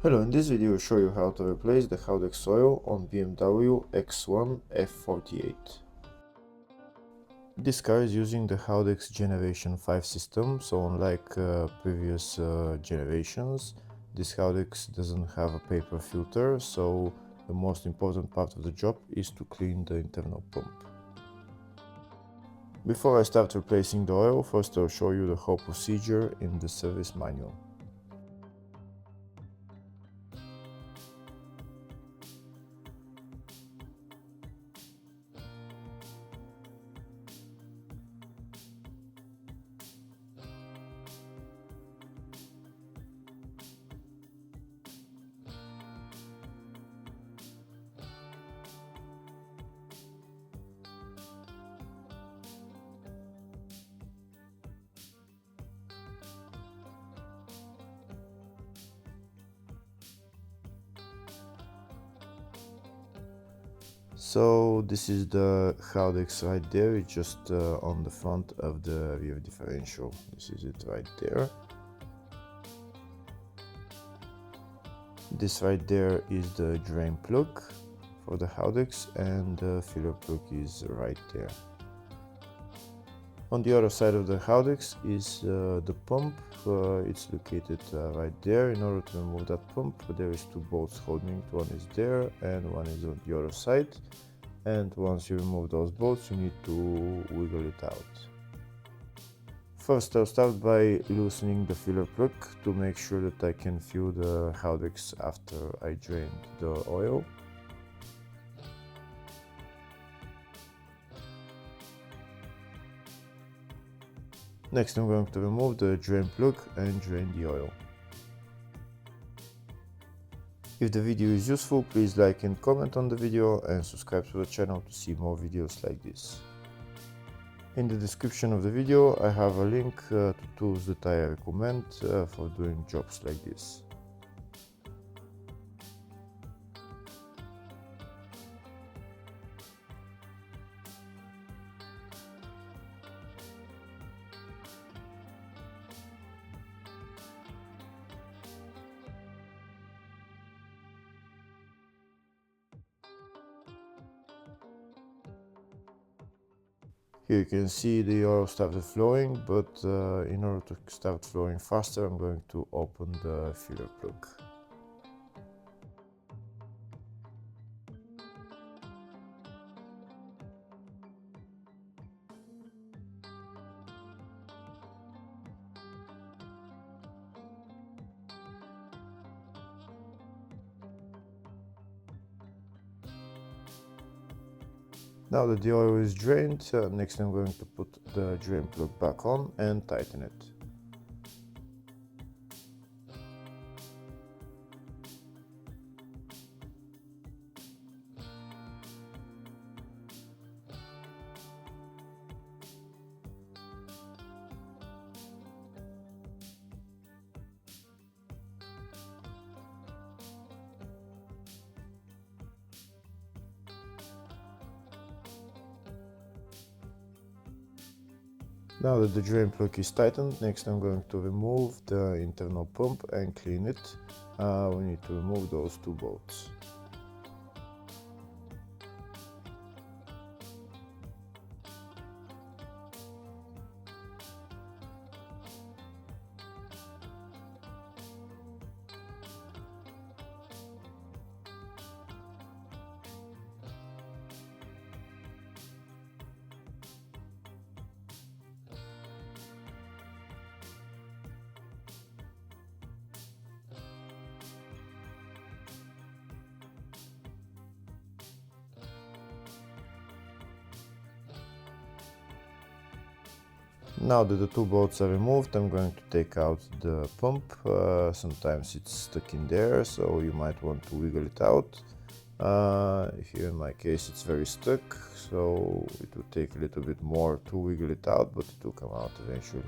Hello, in this video I'll show you how to replace the Haldex oil on BMW X1 F48. This car is using the Haldex Gen5 system, so unlike previous generations, this Haldex doesn't have a paper filter, so the most important part of the job is to clean the internal pump. Before I start replacing the oil, first I'll show you the whole procedure in the service manual. So this is the Haldex right there, it's just on the front of the rear differential. This is it right there. This right there is the drain plug for the Haldex, and the filler plug is right there. On the other side of the Haldex is the pump. It's located right there. In order to remove that pump, there is two bolts holding it. One is there and one is on the other side. And once you remove those bolts, you need to wiggle it out. First, I'll start by loosening the filler plug to make sure that I can fill the Haldex after I drained the oil. Next, I'm going to remove the drain plug and drain the oil. If the video is useful, please like and comment on the video and subscribe to the channel to see more videos like this. In the description of the video I have a link to tools that I recommend for doing jobs like this. Here you can see the oil started flowing, but in order to start flowing faster, I'm going to open the filler plug. Now that the oil is drained, next I'm going to put the drain plug back on and tighten it. Now that the drain plug is tightened, next I'm going to remove the internal pump and clean it. We need to remove those two bolts. Now that the two bolts are removed, I'm going to take out the pump. Sometimes it's stuck in there, so you might want to wiggle it out. Here in my case it's very stuck, so it will take a little bit more to wiggle it out, but it will come out eventually.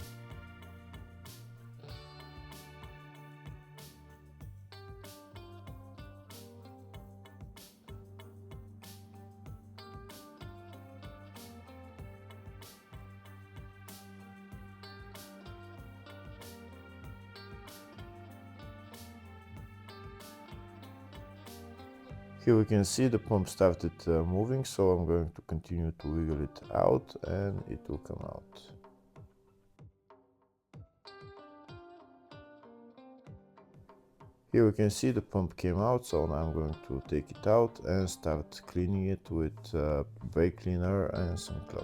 Here we can see the pump started moving, so I'm going to continue to wiggle it out and it will come out. Here we can see the pump came out, so now I'm going to take it out and start cleaning it with brake cleaner and some cloth.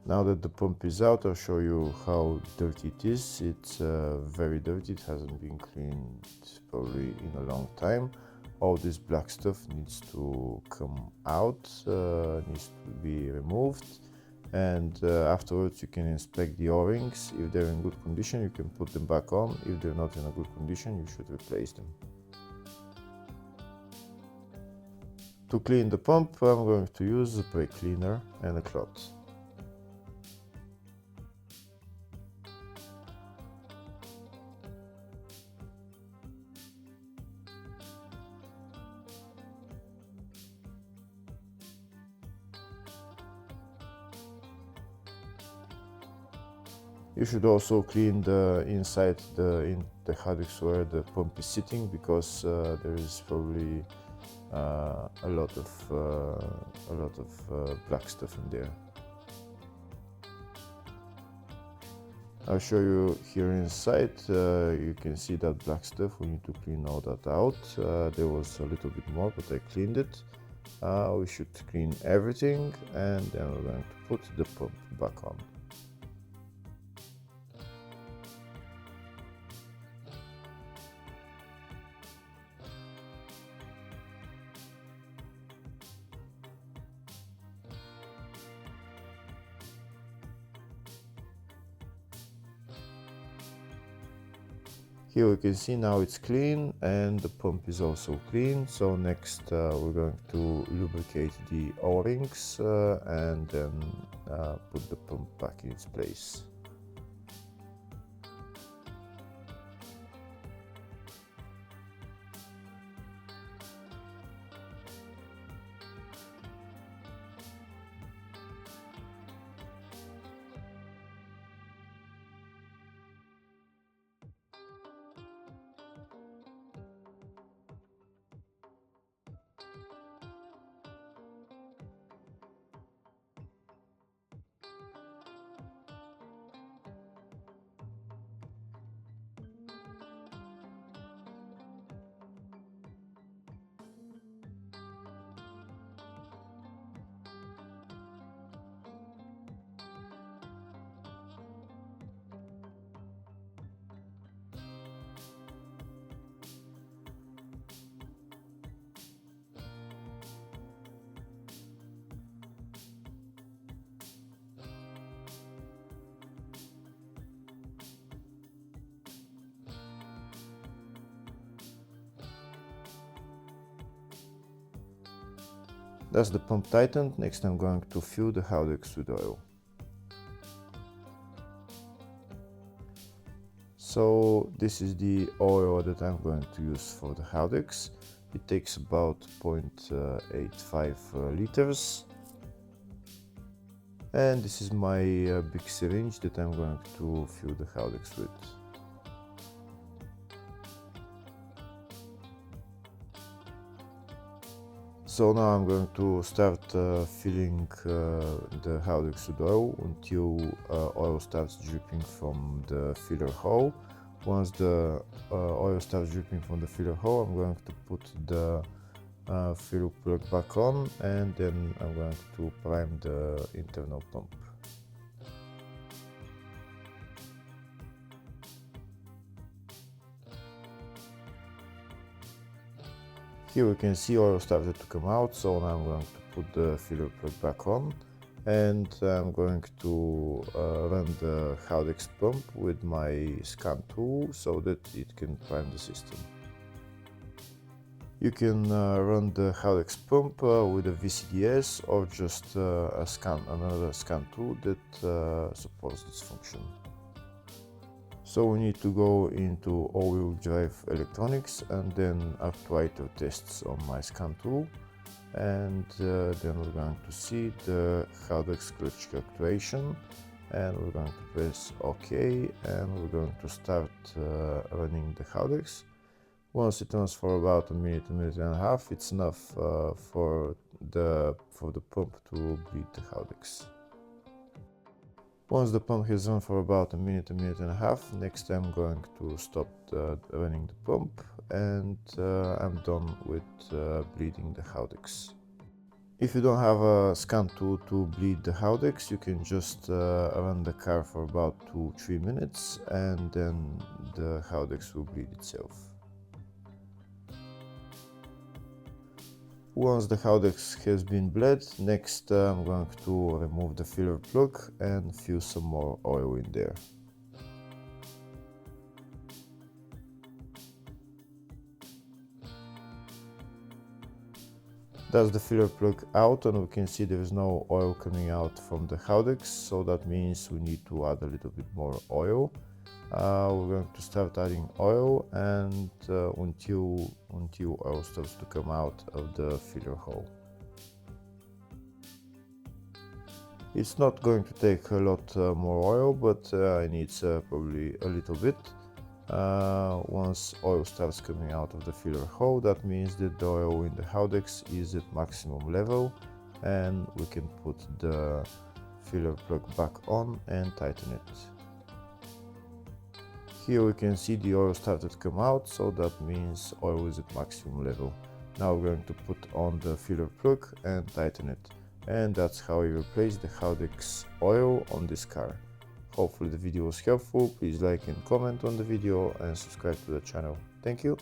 Now that the pump is out, I'll show you how dirty it is. It's very dirty, it hasn't been cleaned probably in a long time. All this black stuff needs to come out, needs to be removed, and afterwards you can inspect the O-rings. If they're in good condition, you can put them back on. If they're not in a good condition, you should replace them. To clean the pump, I'm going to use a brake cleaner and a cloth. You should also clean the inside the Haldex where the pump is sitting, because there is probably a lot of black stuff in there. I'll show you here inside. You can see that black stuff. We need to clean all that out. There was a little bit more, but I cleaned it. We should clean everything, and then we're going to put the pump back on. Here we can see now it's clean and the pump is also clean. So next we're going to lubricate the O-rings and then put the pump back in its place. That's the pump tightened. Next I'm going to fill the Haldex with oil. So this is the oil that I'm going to use for the Haldex. It takes about 0.85 liters. And this is my big syringe that I'm going to fill the Haldex with. So now I'm going to start filling the Haldex with oil until oil starts dripping from the filler hole. Once the oil starts dripping from the filler hole, I'm going to put the filler plug back on, and then I'm going to prime the internal pump. Here we can see oil started to come out, so now I'm going to put the filler plug back on, and I'm going to run the Haldex pump with my scan tool so that it can prime the system. You can run the Haldex pump with a VCDS or just another scan tool that supports this function. So we need to go into all-wheel drive electronics and then actuator tests on my scan tool, and then we're going to see the Haldex clutch actuation, and we're going to press OK, and we're going to start running the Haldex. Once it runs for about a minute and a half, it's enough for the pump to bleed the Haldex. Once the pump has run for about a minute and a half, next I'm going to stop running the pump, and I'm done with bleeding the Haldex. If you don't have a scan tool to bleed the Haldex, you can just run the car for about 2-3 minutes, and then the Haldex will bleed itself. Once the Haldex has been bled, next I'm going to remove the filler plug and fill some more oil in there. That's the filler plug out, and we can see there is no oil coming out from the Haldex, so that means we need to add a little bit more oil. We're going to start adding oil and until oil starts to come out of the filler hole. It's not going to take a lot more oil, but it needs probably a little bit. Once oil starts coming out of the filler hole, that means that the oil in the Haldex is at maximum level, and we can put the filler plug back on and tighten it. Here we can see the oil started to come out, so that means oil is at maximum level. Now we're going to put on the filler plug and tighten it. And that's how you replace the Haldex oil on this car. Hopefully the video was helpful. Please like and comment on the video and subscribe to the channel. Thank you.